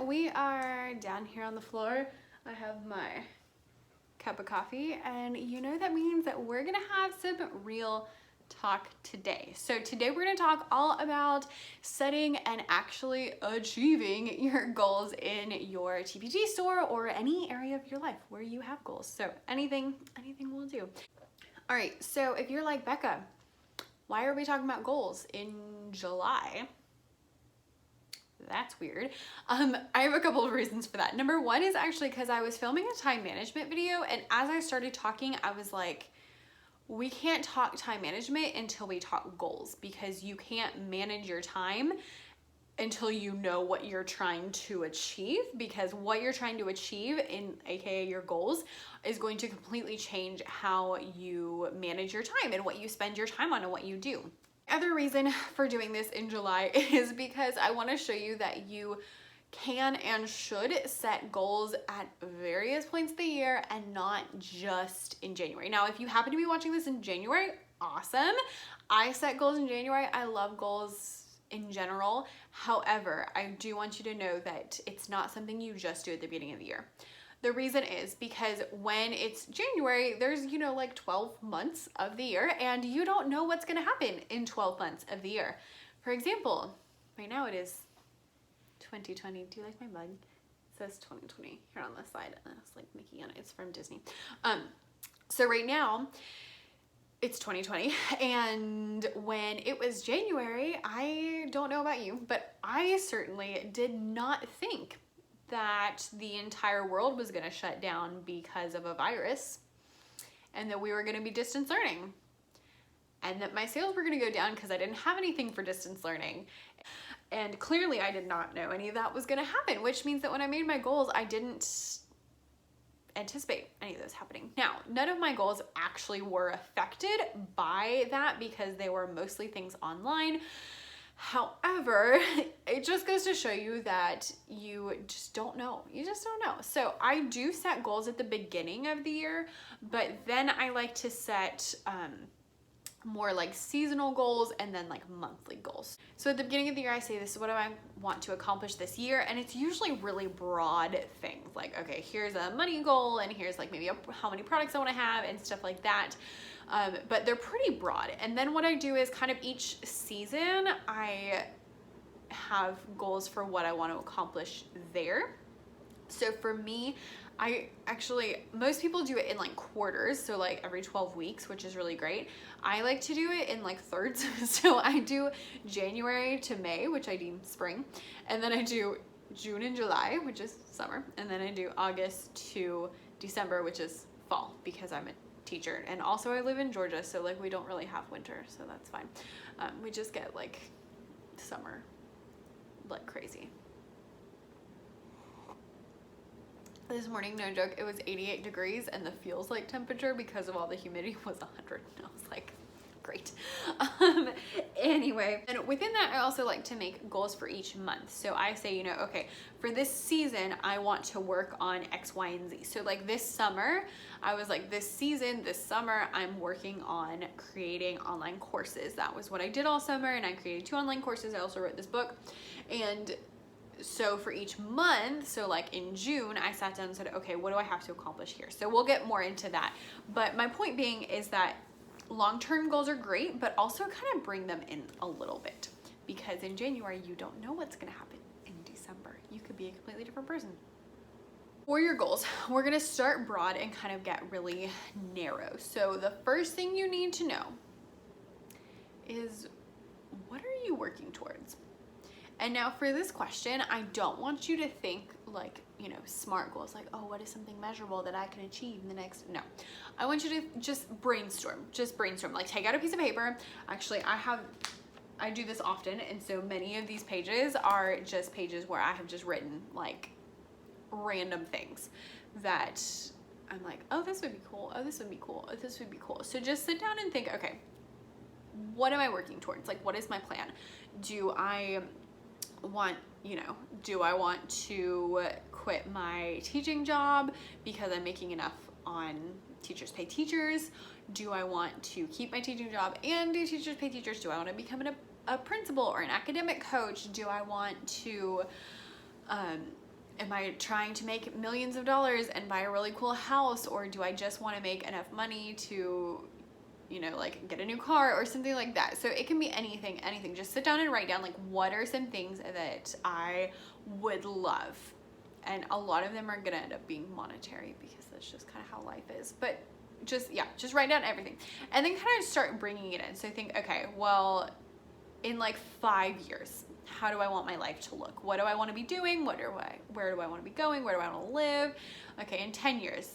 we are down here on the floor. I have my cup of coffee, and you know that means that we're gonna have some real talk today. So today we're gonna talk all about setting and actually achieving your goals in your TPG store or any area of your life where you have goals. So anything will do. All right, so if you're like, Becca, why are we talking about goals in July? That's weird. I have a couple of reasons for that. Number one is actually because I was filming a time management video, and as I started talking, I was like, we can't talk time management until we talk goals, because you can't manage your time until you know what you're trying to achieve, because what you're trying to achieve in aka your goals is going to completely change how you manage your time and what you spend your time on and what you do. Other reason for doing this in July is because I want to show you that you can and should set goals at various points of the year and not just in January. Now, if you happen to be watching this in January, awesome. I set goals in January. I love goals in general. However, I do want you to know that it's not something you just do at the beginning of the year. The reason is because when it's January, there's, like 12 months of the year, and you don't know what's going to happen in 12 months of the year. For example, right now it is 2020. Do you like my mug? It says 2020 here on this side. It's like Mickey on it. It's from Disney. So right now it's 2020, and when it was January, I don't know about you, but I certainly did not think that the entire world was going to shut down because of a virus, and that we were going to be distance learning, and that my sales were going to go down because I didn't have anything for distance learning. And clearly I did not know any of that was going to happen, which means that when I made my goals, I didn't anticipate any of those happening. Now, none of my goals actually were affected by that because they were mostly things online. However, it just goes to show you that you just don't know. You just don't know. So I do set goals at the beginning of the year, but then I like to set more like seasonal goals and then like monthly goals. So at the beginning of the year, I say, this is what I want to accomplish this year. And it's usually really broad things like, okay, here's a money goal, and here's like maybe how many products I want to have and stuff like that. But they're pretty broad. And then what I do is kind of each season, I have goals for what I want to accomplish there. So for me, most people do it in like quarters, so like every 12 weeks, which is really great. I like to do it in like thirds. So I do January to May, which I deem spring, and then I do June and July, which is summer, and then I do August to December, which is fall, because I'm a teacher, and also I live in Georgia, so like we don't really have winter, so that's fine. We just get like summer like crazy. This morning, no joke, it was 88 degrees, and the feels like temperature because of all the humidity was 100. And I was like, great. Anyway, and within that, I also like to make goals for each month. So I say, okay, for this season, I want to work on X, Y, and Z. So like this summer, I was like, this summer, I'm working on creating online courses. That was what I did all summer, and I created 2 online courses. I also wrote this book. And so for each month, so like in June, I sat down and said, okay, what do I have to accomplish here? So we'll get more into that. But my point being is that long-term goals are great, but also kind of bring them in a little bit, because in January, you don't know what's going to happen in December. You could be a completely different person. For your goals, we're going to start broad and kind of get really narrow. So the first thing you need to know is, what are you working towards? And now for this question, I don't want you to think like, SMART goals, like, oh, what is something measurable that I can achieve in the next, no. I want you to just brainstorm, like take out a piece of paper. Actually, I do this often, and so many of these pages are just pages where I have just written like random things that I'm like, oh, this would be cool, oh, this would be cool, oh, this would be cool. So just sit down and think, okay, what am I working towards? Like, what is my plan? Do I want to quit my teaching job because I'm making enough on Teachers Pay Teachers? Do I want to keep my teaching job and do Teachers Pay Teachers? Do I want to become a principal or an academic coach? Do I want to Am I trying to make millions of dollars and buy a really cool house, or do I just want to make enough money to, you know, like get a new car or something like that? So it can be anything. Just sit down and write down like, what are some things that I would love? And a lot of them are gonna end up being monetary because that's just kind of how life is. But just write down everything and then kind of start bringing it in. So think, okay, well, in like 5 years, how do I want my life to look? What do I want to be doing? Where do I want to be going? Where do I want to live? Okay, in 10 years,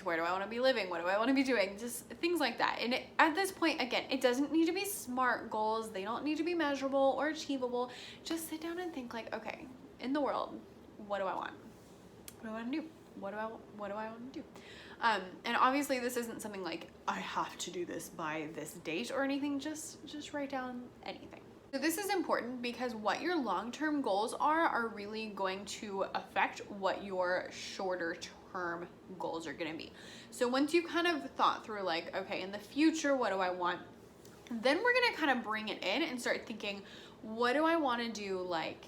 where do I want to be living? What do I want to be doing? Just things like that. And at this point, again, it doesn't need to be SMART goals. They don't need to be measurable or achievable. Just sit down and think like, okay, in the world, what do I want? What do I want to do? What do I want to do? And obviously this isn't something like, I have to do this by this date or anything. Just write down anything. So this is important because what your long-term goals are really going to affect what your shorter term goals are going to be. So once you kind of thought through like, okay, in the future, what do I want? Then we're going to kind of bring it in and start thinking, what do I want to do like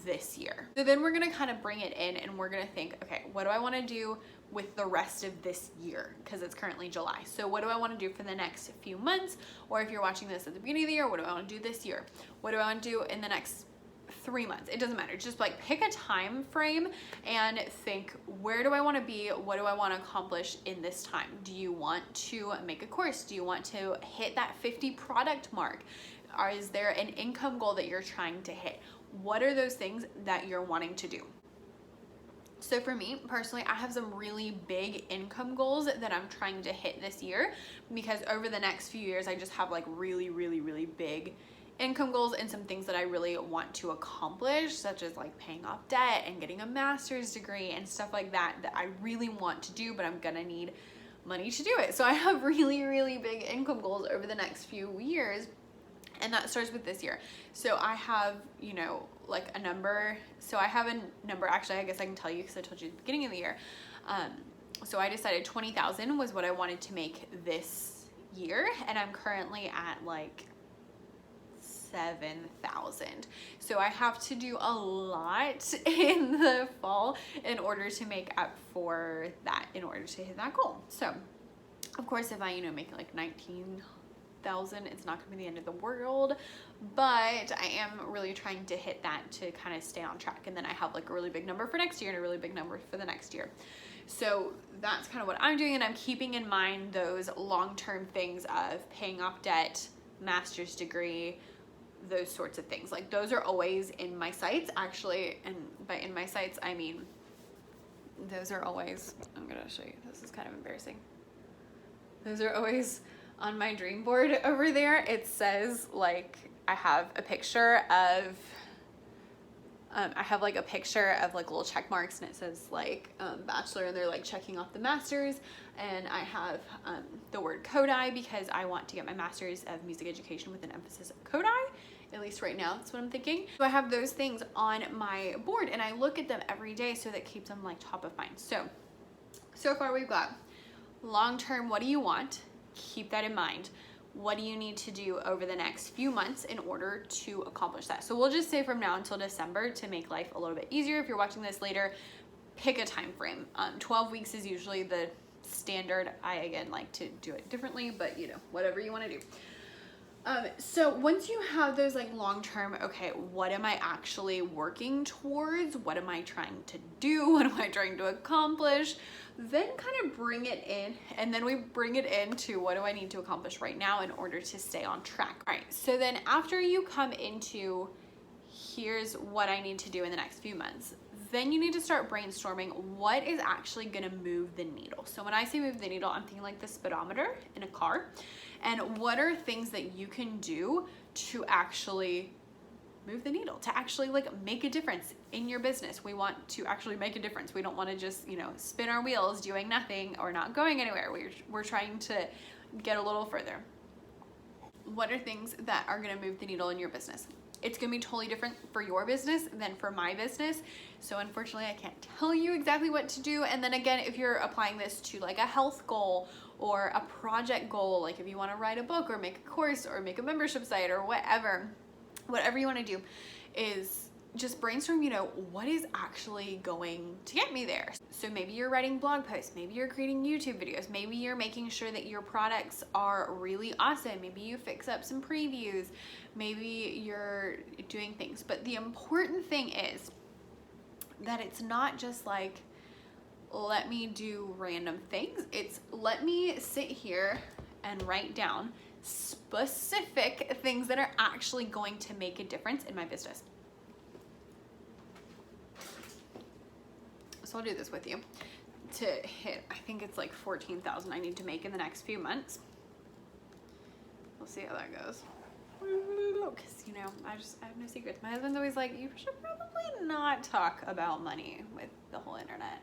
this year? So then we're going to kind of bring it in and we're going to think, okay, what do I want to do with the rest of this year? Because it's currently July. So what do I want to do for the next few months? Or if you're watching this at the beginning of the year, what do I want to do this year? What do I want to do in the next 3 months? It doesn't matter. Just like pick a time frame and think, where do I want to be? What do I want to accomplish in this time? Do you want to make a course? Do you want to hit that 50 product mark? Or is there an income goal that you're trying to hit? What are those things that you're wanting to do? So for me personally, I have some really big income goals that I'm trying to hit this year, because over the next few years, I just have like really big income goals and some things that I really want to accomplish, such as like paying off debt and getting a master's degree and stuff like that I really want to do, but I'm gonna need money to do it. So I have really big income goals over the next few years. And that starts with this year. So I have, you know, like a number. So I have a number, actually, I guess I can tell you because I told you at the beginning of the year. So I decided 20,000 was what I wanted to make this year. And I'm currently at like 7,000. So I have to do a lot in the fall in order to make up for that, in order to hit that goal. So of course, if I, you know, make like 19,000, it's not gonna be the end of the world, but I am really trying to hit that to kind of stay on track. And then I have like a really big number for next year and a really big number for the next year. So that's kind of what I'm doing, and I'm keeping in mind those long-term things of paying off debt, master's degree, those sorts of things. Like those are always in my sights, actually, and by in my sights I mean those are always, I'm gonna show you, this is kind of embarrassing. Those are always on my dream board over there. It says like, I have a picture of, I have like a picture of like little check marks, and it says like bachelor, and they're like checking off the masters. And I have the word Kodai because I want to get my master's of music education with an emphasis of Kodai. At least right now, that's what I'm thinking. So I have those things on my board and I look at them every day, so that keeps them like top of mind. So far we've got long-term, what do you want? Keep that in mind. What do you need to do over the next few months in order to accomplish that? So we'll just say from now until December to make life a little bit easier. If you're watching this later, pick a time frame. 12 weeks is usually the standard. I, again, like to do it differently, but you know, whatever you want to do. So once you have those like long-term, okay, what am I actually working towards? What am I trying to do? What am I trying to accomplish? Then kind of bring it in, and then we bring it into what do I need to accomplish right now in order to stay on track. All right, so then after you come into here's what I need to do in the next few months, then you need to start brainstorming what is actually gonna move the needle. So when I say move the needle, I'm thinking like the speedometer in a car, and what are things that you can do to actually move the needle, to actually like make a difference in your business. We want to actually make a difference. We don't want to just, you know, spin our wheels doing nothing or not going anywhere. We're trying to get a little further. What are things that are going to move the needle in your business? It's going to be totally different for your business than for my business. So unfortunately, I can't tell you exactly what to do. And then again, if you're applying this to like a health goal or a project goal, like if you want to write a book or make a course or make a membership site or whatever you want to do, is just brainstorm, you know, what is actually going to get me there. So maybe you're writing blog posts, maybe you're creating YouTube videos, maybe you're making sure that your products are really awesome, maybe you fix up some previews, maybe you're doing things. But the important thing is that it's not just like, let me do random things. It's let me sit here and write down specific things that are actually going to make a difference in my business. So I'll do this with you to hit, I think it's like 14,000 I need to make in the next few months. We'll see how that goes. Because, you know, I have no secrets. My husband's always like, you should probably not talk about money with the whole internet.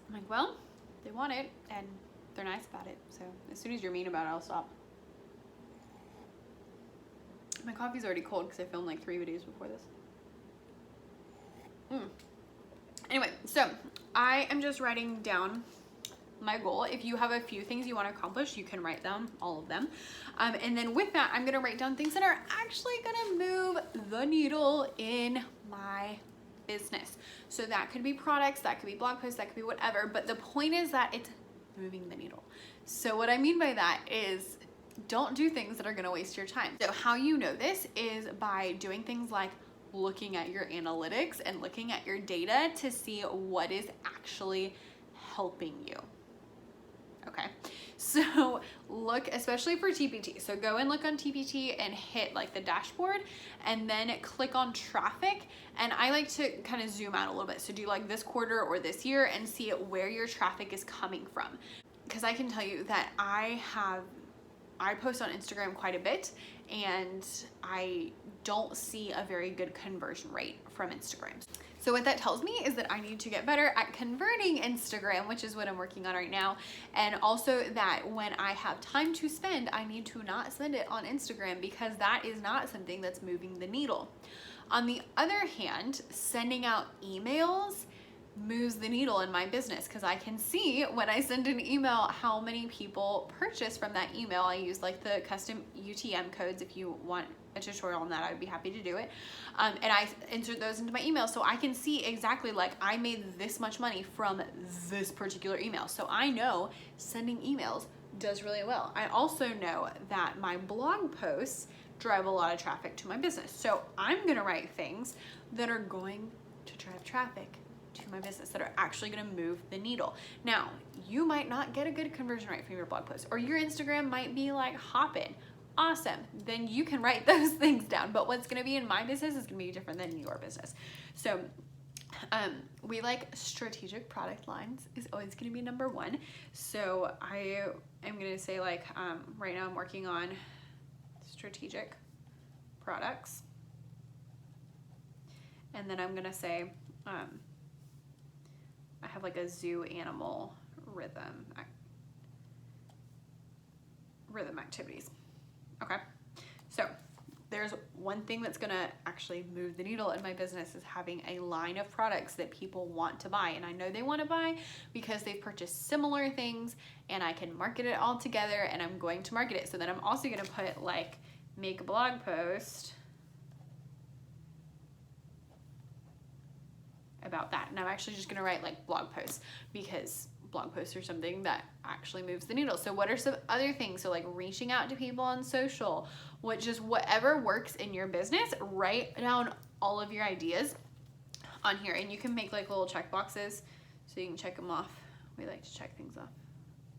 I'm like, well, they want it and they're nice about it. So as soon as you're mean about it, I'll stop. My coffee's already cold because I filmed like 3 videos before this. Anyway, so I am just writing down my goal. If you have a few things you want to accomplish, you can write down all of them. And then with that, I'm going to write down things that are actually going to move the needle in my business. So that could be products, that could be blog posts, that could be whatever. But the point is that it's moving the needle. So what I mean by that is don't do things that are going to waste your time. So how you know this is by doing things like looking at your analytics and looking at your data to see what is actually helping you. Okay, so look, especially for TPT. So go and look on TPT and hit like the dashboard and then click on traffic. And I like to kind of zoom out a little bit. So do like this quarter or this year and see where your traffic is coming from. Because I can tell you that I post on Instagram quite a bit and I don't see a very good conversion rate from Instagram. So what that tells me is that I need to get better at converting Instagram, which is what I'm working on right now. And also that when I have time to spend, I need to not spend it on Instagram because that is not something that's moving the needle. On the other hand, sending out emails moves the needle in my business because I can see when I send an email how many people purchase from that email. I use like the custom UTM codes. If you want a tutorial on that, I would be happy to do it. And I insert those into my email so I can see exactly like I made this much money from this particular email. So I know sending emails does really well. I also know that my blog posts drive a lot of traffic to my business. So I'm gonna write things that are going to drive traffic to my business that are actually going to move the needle. Now, you might not get a good conversion rate from your blog post, or your Instagram might be like hopping. Awesome. Then you can write those things down. But what's going to be in my business is going to be different than your business. So we like strategic product lines is always going to be number one. So I am going to say like right now I'm working on strategic products. And then I'm going to say I have like a zoo animal rhythm activities. Okay, so there's one thing that's gonna actually move the needle in my business is having a line of products that people want to buy. And I know they want to buy because they've purchased similar things and I can market it all together and I'm going to market it. So then I'm also gonna put like make a blog post about that. And I'm actually just gonna write like blog posts because blog posts are something that actually moves the needle. So what are some other things? So like reaching out to people on social, whatever works in your business, write down all of your ideas on here. And you can make like little check boxes so you can check them off. We like to check things off.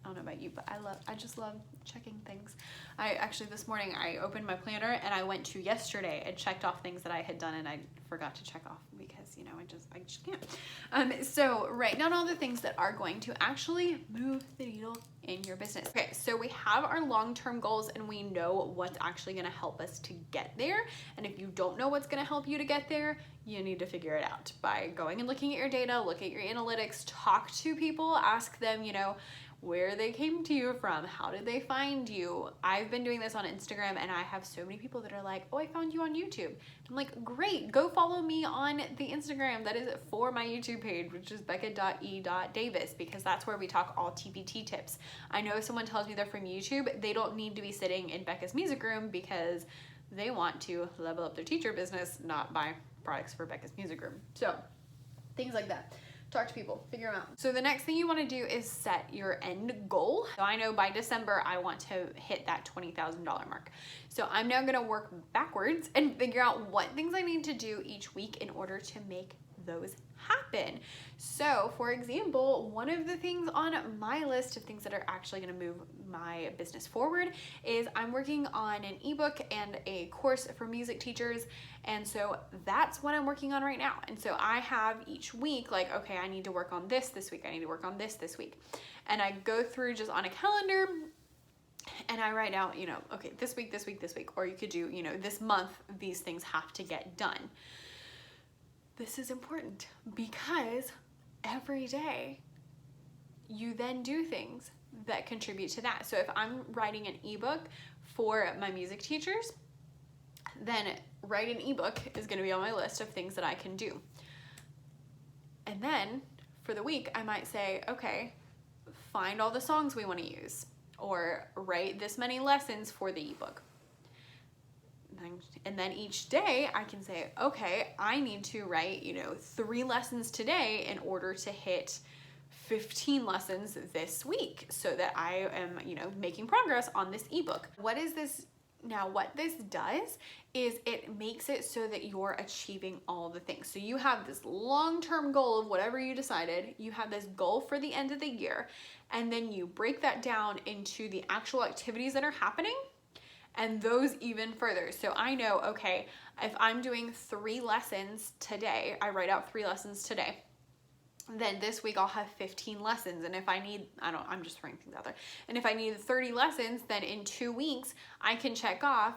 I don't know about you, but I just love checking things. I actually this morning I opened my planner and I went to yesterday and checked off things that I had done and I forgot to check off because you know I just can't. So write down all the things that are going to actually move the needle in your business. Okay, so we have our long-term goals and we know what's actually going to help us to get there. And if you don't know what's going to help you to get there, you need to figure it out by going and looking at your data, look at your analytics, talk to people, ask them, you know, where they came to you from, how did they find you. I've been doing this on Instagram and I have so many people that are like, oh, I found you on YouTube. I'm like, great, go follow me on the Instagram that is for my YouTube page, which is becca.e.davis, because that's where we talk all TPT tips. I know if someone tells me they're from YouTube, they don't need to be sitting in Becca's music room because They want to level up their teacher business, not buy products for Becca's music room. So things like that. Talk to people, figure them out. So the next thing you want to do is set your end goal. So I know by December, I want to hit that $20,000 mark. So I'm now going to work backwards and figure out what things I need to do each week in order to make those happen. So for example, one of the things on my list of things that are actually going to move my business forward is I'm working on an ebook and a course for music teachers. And so that's what I'm working on right now. And so I have each week, like, okay, I need to work on this week. I need to work on this week. And I go through just on a calendar and I write out, okay, this week, or you could do, this month, these things have to get done. This is important because every day you then do things that contribute to that. So if I'm writing an ebook for my music teachers, then write an ebook is going to be on my list of things that I can do. And then for the week, I might say, okay, find all the songs we want to use, or write this many lessons for the ebook. And then each day I can say, okay, I need to write, 3 lessons today in order to hit 15 lessons this week so that I am, making progress on this ebook. What is this? Now, what this does is it makes it so that you're achieving all the things. So you have this long-term goal of whatever you decided. You have this goal for the end of the year, and then you break that down into the actual activities that are happening, and those even further. So I know, okay, if I'm doing 3 lessons today, I write out 3 lessons today, then this week I'll have 15 lessons. And if I need, I'm just throwing things out there. And if I need 30 lessons, then in 2 weeks, I can check off,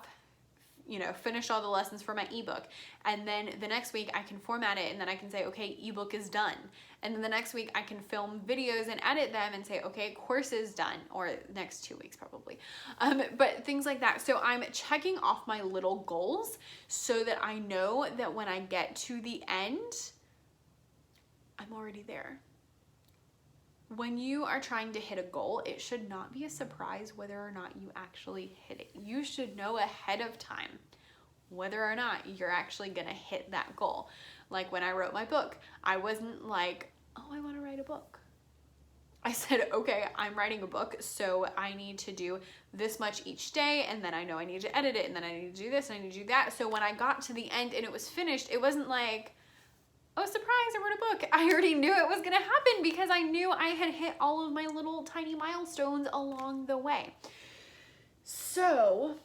finish all the lessons for my ebook. And then the next week I can format it and then I can say, okay, ebook is done. And then the next week I can film videos and edit them and say, okay, course is done, or next 2 weeks probably. But things like that. So I'm checking off my little goals so that I know that when I get to the end, I'm already there. When you are trying to hit a goal, it should not be a surprise whether or not you actually hit it. You should know ahead of time whether or not you're actually gonna hit that goal. Like when I wrote my book, I wasn't like, oh, I wanna write a book. I said, okay, I'm writing a book, so I need to do this much each day, and then I know I need to edit it, and then I need to do this, and I need to do that. So when I got to the end and it was finished, it wasn't like, oh, surprise, I wrote a book. I already knew it was gonna happen because I knew I had hit all of my little tiny milestones along the way. So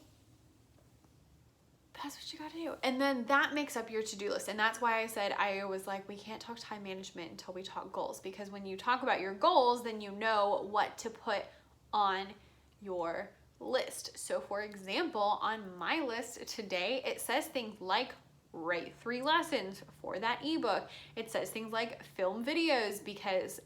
that's what you gotta do. And then that makes up your to-do list. And that's why I said, I was like, we can't talk time management until we talk goals, because when you talk about your goals, then you know what to put on your list. So for example, on my list today, it says things like write 3 lessons for that ebook. It says things like film videos, because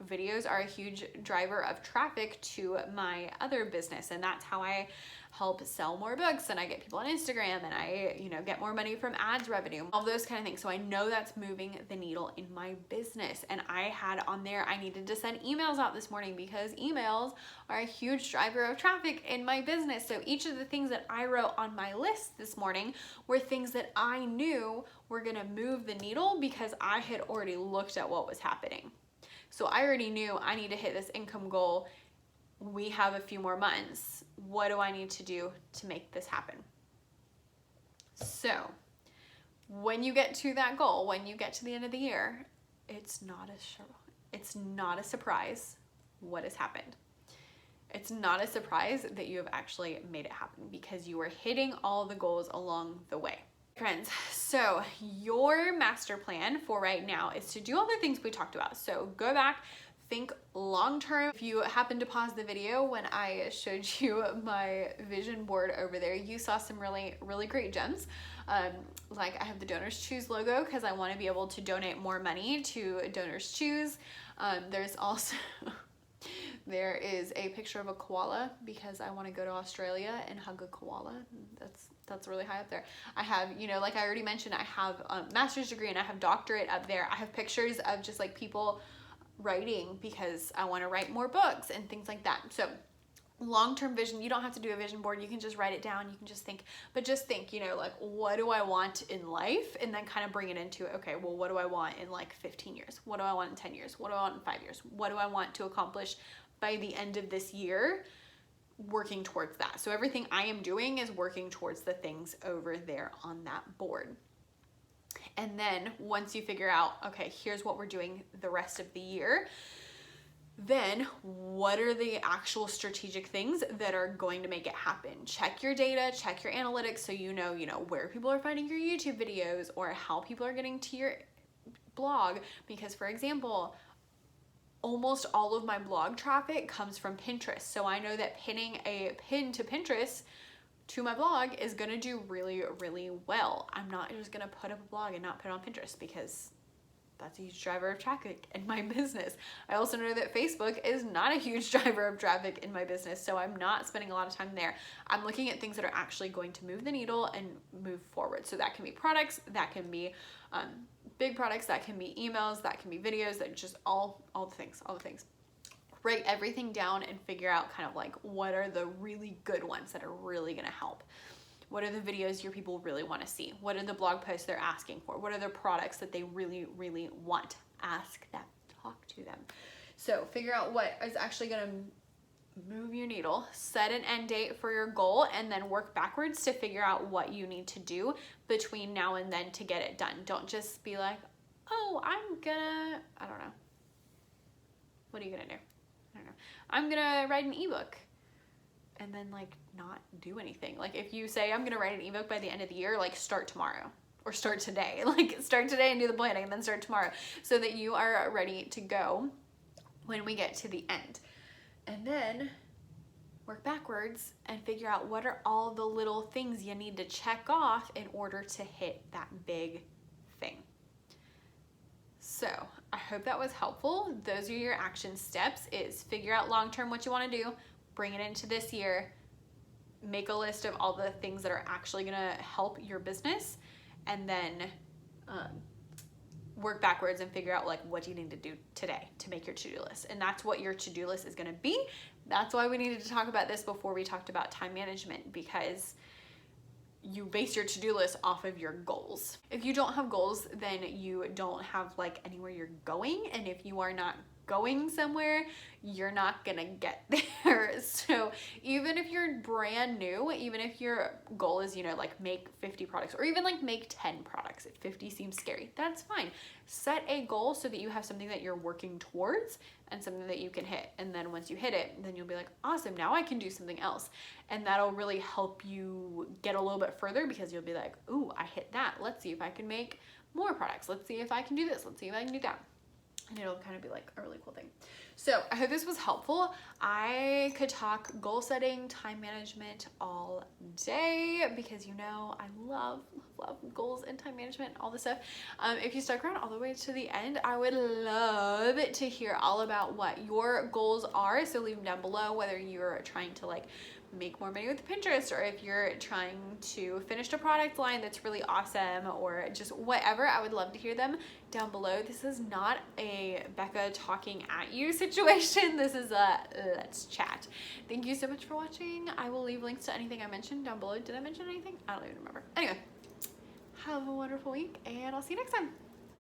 videos are a huge driver of traffic to my other business, and that's how I help sell more books, and I get people on Instagram, and I, get more money from ads revenue, all those kind of things. So I know that's moving the needle in my business. And I had on there, I needed to send emails out this morning because emails are a huge driver of traffic in my business. So each of the things that I wrote on my list this morning were things that I knew were gonna move the needle because I had already looked at what was happening. So I already knew I need to hit this income goal. We have a few more months. What do I need to do to make this happen? So when you get to that goal, when you get to the end of the year, it's not a surprise what has happened. It's not a surprise that you have actually made it happen because you are hitting all the goals along the way. Friends, so your master plan for right now is to do all the things we talked about. So go back, think long-term. If you happen to pause the video when I showed you my vision board over there, you saw some really, really great gems. Like I have the Donors Choose logo because I want to be able to donate more money to Donors Choose. There's also, there is a picture of a koala because I want to go to Australia and hug a koala. That's really high up there. I have, like I already mentioned, I have a master's degree and I have doctorate up there. I have pictures of just like people writing because I want to write more books and things like that. So long-term vision, you don't have to do a vision board. You can just write it down. You can just think, but just think, you know, like, what do I want in life? And then kind of bring it into, okay, well, what do I want in like 15 years? What do I want in 10 years? What do I want in 5 years? What do I want to accomplish by the end of this year? Working towards that. So everything I am doing is working towards the things over there on that board. And then once you figure out, okay, here's what we're doing the rest of the year, then what are the actual strategic things that are going to make it happen? Check your data, check your analytics, so you know where people are finding your YouTube videos or how people are getting to your blog. Because for example, almost all of my blog traffic comes from Pinterest. So I know that pinning a pin to Pinterest to my blog is gonna do really, really well. I'm not just gonna put up a blog and not put it on Pinterest, because that's a huge driver of traffic in my business. I also know that Facebook is not a huge driver of traffic in my business, so I'm not spending a lot of time there. I'm looking at things that are actually going to move the needle and move forward. So that can be products, that can be big products, that can be emails, that can be videos, that just all the things. Write everything down and figure out kind of like, what are the really good ones that are really gonna help? What are the videos your people really want to see? What are the blog posts they're asking for? What are the products that they really, really want? Ask them, talk to them. So figure out what is actually going to move your needle, set an end date for your goal, and then work backwards to figure out what you need to do between now and then to get it done. Don't just be like, oh, I don't know. What are you going to do? I don't know. I'm going to write an ebook. And then like not do anything. Like if you say, I'm gonna write an ebook by the end of the year, like start tomorrow or start today. Like start today and do the planning and then start tomorrow, so that you are ready to go when we get to the end. And then work backwards and figure out what are all the little things you need to check off in order to hit that big thing. So I hope that was helpful. Those are your action steps: is figure out long-term what you want to do, bring it into this year, make a list of all the things that are actually gonna help your business, and then work backwards and figure out like, what do you need to do today to make your to-do list. And that's what your to-do list is gonna be. That's why we needed to talk about this before we talked about time management, because you base your to-do list off of your goals. If you don't have goals, then you don't have like anywhere you're going, and if you are not going somewhere, you're not gonna get there. So even if you're brand new, even if your goal is, like make 50 products, or even like make 10 products, if 50 seems scary, that's fine. Set a goal so that you have something that you're working towards and something that you can hit. And then once you hit it, then you'll be like, awesome, now I can do something else. And that'll really help you get a little bit further, because you'll be like, ooh, I hit that. Let's see if I can make more products. Let's see if I can do this. Let's see if I can do that. And it'll kind of be like a really cool thing. So I hope this was helpful. I could talk goal setting, time management all day, because I love goals and time management, all this stuff. If you stuck around all the way to the end, I would love to hear all about what your goals are. So leave them down below, whether you're trying to like make more money with Pinterest, or if you're trying to finish a product line that's really awesome, or just whatever. I would love to hear them down below. This is not a Becca talking at you situation. This is a let's chat. Thank you so much for watching. I will leave links to anything I mentioned down below. Did I mention anything? I don't even remember. Anyway, have a wonderful week, and I'll see you next time.